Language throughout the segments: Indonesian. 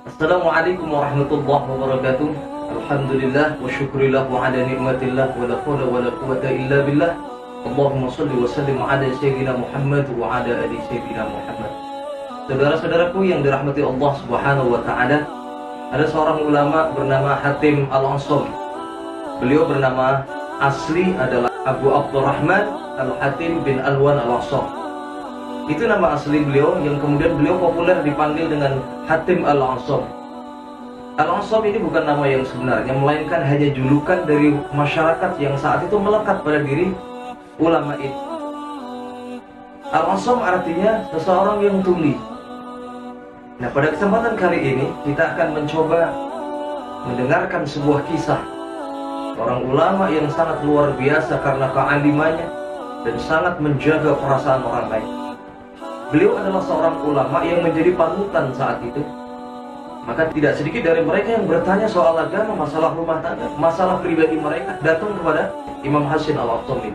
Assalamualaikum warahmatullahi wabarakatuh. Alhamdulillah wa syukurillah wa ala ni'matillah wa la hawla wa la quwata illa billah. Allahumma salli wa sallim ala sayyidina Muhammad wa ala ali sayyidina Muhammad. Saudara-saudaraku yang dirahmati Allah Subhanahu wa taala, ada seorang ulama bernama Hatim Al-Ansari. Beliau bernama asli adalah Abu Abdurrahman Al-Hatim bin Alwan Al-Ansari. Itu nama asli beliau yang kemudian beliau populer dipanggil dengan Hatim Al-Ansari. Al-Ansari ini bukan nama yang sebenarnya, melainkan hanya julukan dari masyarakat yang saat itu melekat pada diri ulama itu. Al-Ansari artinya seseorang yang tuli. Nah, pada kesempatan kali ini kita akan mencoba mendengarkan sebuah kisah orang ulama yang sangat luar biasa karena kealimannya dan sangat menjaga perasaan orang lain. Beliau adalah seorang ulama yang menjadi panutan saat itu. Maka tidak sedikit dari mereka yang bertanya soal agama, masalah rumah tangga, masalah pribadi mereka, datang kepada Imam Hasan Al-Ansari.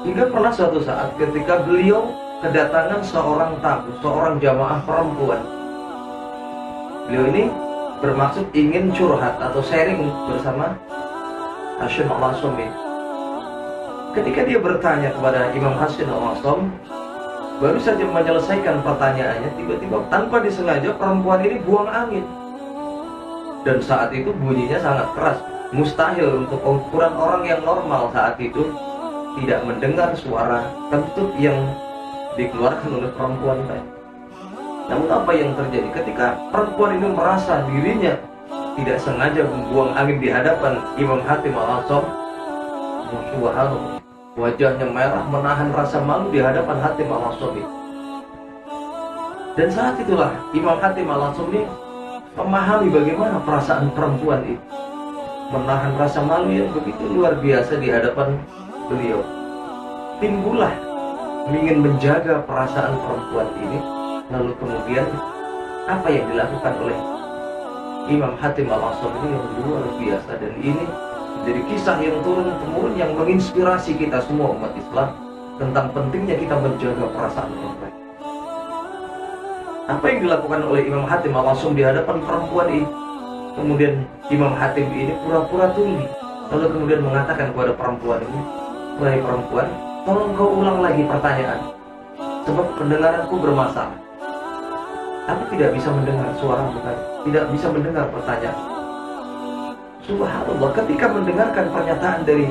Hingga pernah suatu saat ketika beliau kedatangan seorang tamu, seorang jamaah perempuan. Beliau ini bermaksud ingin curhat atau sharing bersama Hasan Al-Ansari. Ketika dia bertanya kepada Imam Hasan Al-Ansari, baru saja menyelesaikan pertanyaannya, tiba-tiba tanpa disengaja perempuan ini buang angin. Dan saat itu bunyinya sangat keras. Mustahil untuk ukuran orang yang normal saat itu tidak mendengar suara kentut yang dikeluarkan oleh perempuan tadi. Namun apa yang terjadi ketika perempuan ini merasa dirinya tidak sengaja membuang angin di hadapan Imam Hatim Al-Ansari? Subhanallah, wajahnya merah menahan rasa malu di hadapan Hatim Al-Ansari. Dan saat itulah Imam Hatim Al-Ansari memahami bagaimana perasaan perempuan itu, menahan rasa malu yang begitu luar biasa di hadapan beliau. Timbullah ingin menjaga perasaan perempuan ini. Lalu kemudian apa yang dilakukan oleh Imam Hatim Al-Ansari ini yang luar biasa, dan ini jadi kisah yang turun-temurun yang menginspirasi kita semua umat Islam tentang pentingnya kita menjaga perasaan orang lain. Apa yang dilakukan oleh Imam Hatim Al-Ansari di hadapan perempuan ini? Kemudian Imam Hatim ini pura-pura tuli, lalu kemudian mengatakan kepada perempuan ini, "Wahai perempuan, tolong kau ulang lagi pertanyaan, sebab pendengaranku bermasalah. Aku tidak bisa mendengar suara bukan, tidak bisa mendengar pertanyaan." Subhanallah, ketika mendengarkan pernyataan dari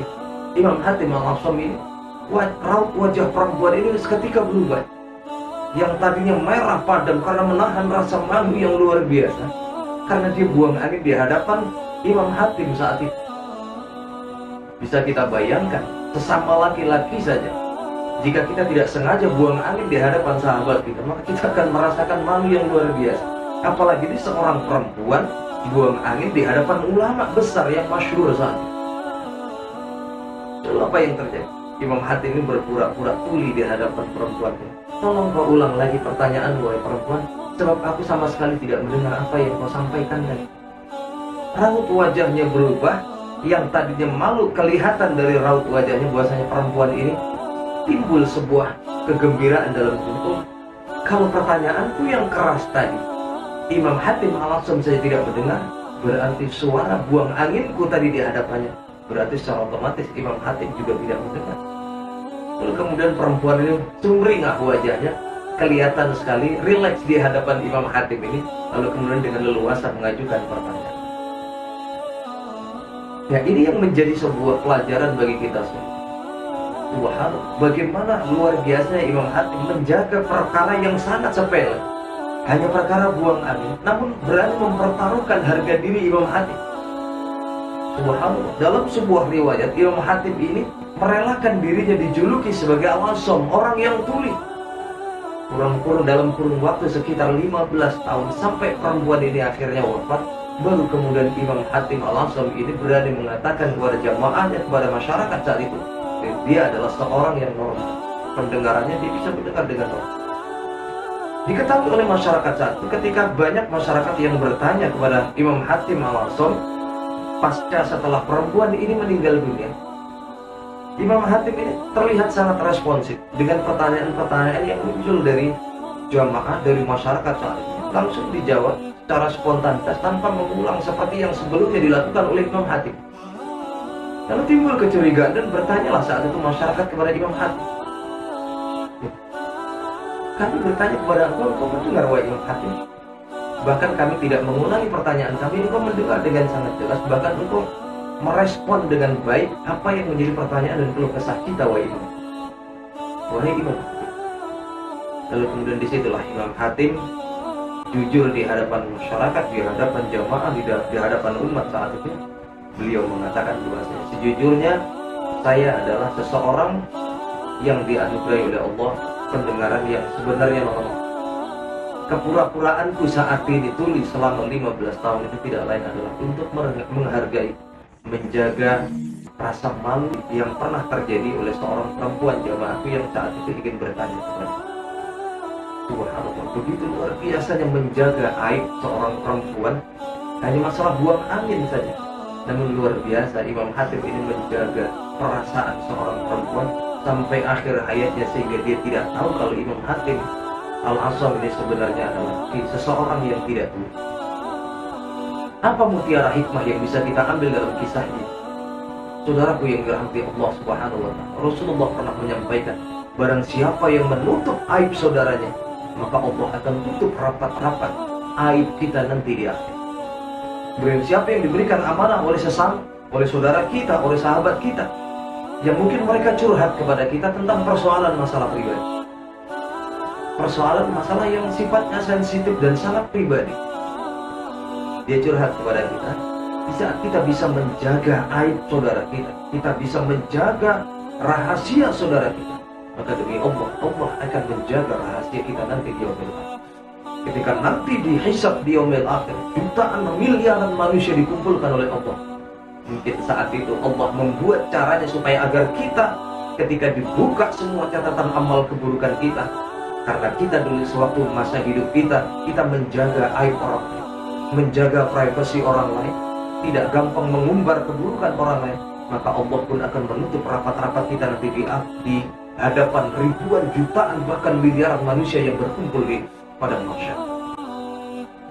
Imam Hatim Al-Ansari ini, raut wajah perempuan ini seketika berubah. Yang tadinya merah padam karena menahan rasa malu yang luar biasa, karena dia buang angin di hadapan Imam Hatim saat itu. Bisa kita bayangkan, sesama laki-laki saja, jika kita tidak sengaja buang angin di hadapan sahabat kita, maka kita akan merasakan malu yang luar biasa. Apalagi ini seorang perempuan buang angin di hadapan ulama besar yang masyhur saat itu. Lalu apa yang terjadi? Imam Hatim ini berpura-pura tuli di hadapan perempuan ini. "Tolong kau ulang lagi pertanyaan, wahai perempuan, sebab aku sama sekali tidak mendengar apa yang kau sampaikan tadi." Raut wajahnya berubah. Yang tadinya malu, kelihatan dari raut wajahnya bahwasanya perempuan ini timbul sebuah kegembiraan dalam tubuh. Kalau pertanyaanku yang keras tadi Imam Hatim Al-Ansari saya tidak mendengar, berarti suara buang anginku tadi di hadapannya, berarti secara otomatis Imam Hatim juga tidak mendengar. Lalu kemudian perempuan ini sumringah wajahnya, kelihatan sekali rileks di hadapan Imam Hatim ini, lalu kemudian dengan leluasa mengajukan pertanyaan. Ya, ini yang menjadi sebuah pelajaran bagi kita semua. Subhanallah, bagaimana luar biasanya Imam Hatim menjaga perkara yang sangat sepele, hanya perkara buang angin, namun berani mempertaruhkan harga diri Imam Hatim. Subhanallah, dalam sebuah riwayat Imam Hatim ini merelakan dirinya dijuluki sebagai Al-Ansari, orang yang tuli. Kurang-kurang dalam kurun waktu sekitar 15 tahun sampai perempuan ini akhirnya wafat, baru kemudian Imam Hatim Al-Ansari ini berani mengatakan kepada jamaahnya, kepada masyarakat saat itu, dia adalah seorang yang normal, pendengarannya dia bisa mendengar dengan normal. Diketahui oleh masyarakat saat itu, ketika banyak masyarakat yang bertanya kepada Imam Hatim Al-Ansari pasca setelah perempuan ini meninggal dunia, Imam Hatim ini terlihat sangat responsif dengan pertanyaan-pertanyaan yang muncul dari jamaah, dari masyarakat saat itu. langsung dijawab secara spontanitas tanpa mengulang seperti yang sebelumnya dilakukan oleh Imam Hatim. Lalu timbul kecurigaan dan bertanyalah saat itu masyarakat kepada Imam Hatim. Kami bertanya kepada engkau mendengar wahai Imam Hatim. Bahkan kami tidak mengulangi pertanyaan kami, engkau mendengar dengan sangat jelas. Bahkan engkau merespon dengan baik apa yang menjadi pertanyaan dan keluh kesah kita wahai Imam. Wahai Imam Hatim. Lalu kemudian disitulah Imam Hatim jujur di hadapan masyarakat, di hadapan jamaah, di hadapan umat saat itu. Beliau mengatakan bahwa sejujurnya saya adalah seseorang yang dianugerahi oleh Allah pendengaran yang sebenarnya normal. Kepura-puraanku saat ini tulis selama 15 tahun itu tidak lain adalah untuk menghargai, menjaga rasa malu yang pernah terjadi oleh seorang perempuan jamaahku yang saat itu ingin bertanya kepada Subhanallah, begitu luar biasanya menjaga aib seorang perempuan. Hanya masalah buang angin saja. Namun luar biasa Imam Hatim ini menjaga perasaan seorang perempuan sampai akhir hayatnya, sehingga dia tidak tahu kalau Imam Hatim Al-Asam ini sebenarnya adalah seseorang yang tidak tua. Apa mutiara hikmah yang bisa kita ambil dalam kisah ini? Saudaraku yang dirahmati Allah Subhanahu wa Ta'ala, Rasulullah pernah menyampaikan, barang siapa yang menutup aib saudaranya, maka Allah akan tutup rapat-rapat aib kita nanti di akhir. Barang siapa yang diberikan amanah oleh sesama, oleh saudara kita, oleh sahabat kita, yang mungkin mereka curhat kepada kita tentang persoalan masalah pribadi, persoalan masalah yang sifatnya sensitif dan sangat pribadi, dia curhat kepada kita. Di saat kita bisa menjaga aib saudara kita, kita bisa menjaga rahasia saudara kita, maka demi Allah, Allah akan menjaga rahasia kita nanti di yaumil akhir. Ketika nanti dihisab di yaumil akhir, jutaan miliaran manusia dikumpulkan oleh Allah. Mungkin saat itu Allah membuat caranya supaya agar kita ketika dibuka semua catatan amal keburukan kita, karena kita dulu sewaktu masa hidup kita menjaga aib orang lain, menjaga privasi orang lain, tidak gampang mengumbar keburukan orang lain, maka Allah pun akan menutup rapat-rapat kita nanti di hadapan ribuan, jutaan, bahkan miliaran manusia yang berkumpul di padang mahsyar.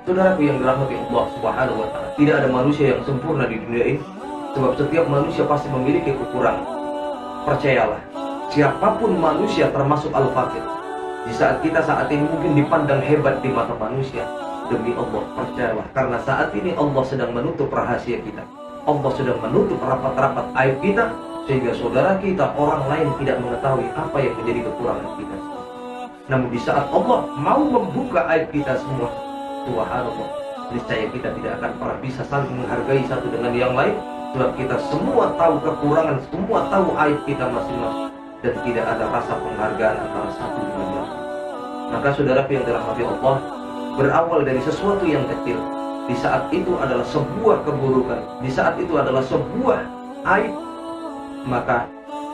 Saudaraku yang dirahmati Allah Subhanahu wa Ta'ala, tidak ada manusia yang sempurna di dunia ini, sebab setiap manusia pasti memiliki kekurangan. Percayalah, siapapun manusia termasuk al-fakir, di saat kita saat ini mungkin dipandang hebat di mata manusia, demi Allah percayalah, karena saat ini Allah sedang menutup rahasia kita, Allah sedang menutup rapat-rapat aib kita, sehingga saudara kita, orang lain tidak mengetahui apa yang menjadi kekurangan kita. Namun di saat Allah mau membuka aib kita semua, subhanallah, niscaya kita tidak akan pernah bisa saling menghargai satu dengan yang lain, sebab kita semua tahu kekurangan, semua tahu aib kita masing-masing, dan tidak ada rasa penghargaan antara satu dengan yang lain. Maka saudaraku yang dirahmati Allah, berawal dari sesuatu yang kecil, di saat itu adalah sebuah keburukan, di saat itu adalah sebuah aib, maka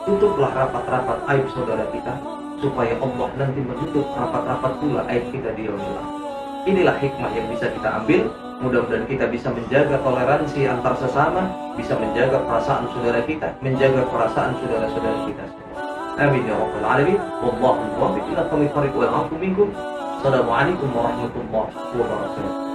tutuplah rapat-rapat aib saudara kita, supaya Allah nanti menutup rapat-rapat pula aib kita di yaumil akhir. Inilah hikmah yang bisa kita ambil. Mudah-mudahan kita bisa menjaga toleransi antar sesama, bisa menjaga perasaan saudara kita, menjaga perasaan saudara-saudara kita semua. Amin ya rabbal alamin. Wallahu muwaffiq ila aqwamit thariq wal 'afwu minkum. Assalamualaikum warahmatullahi wabarakatuh.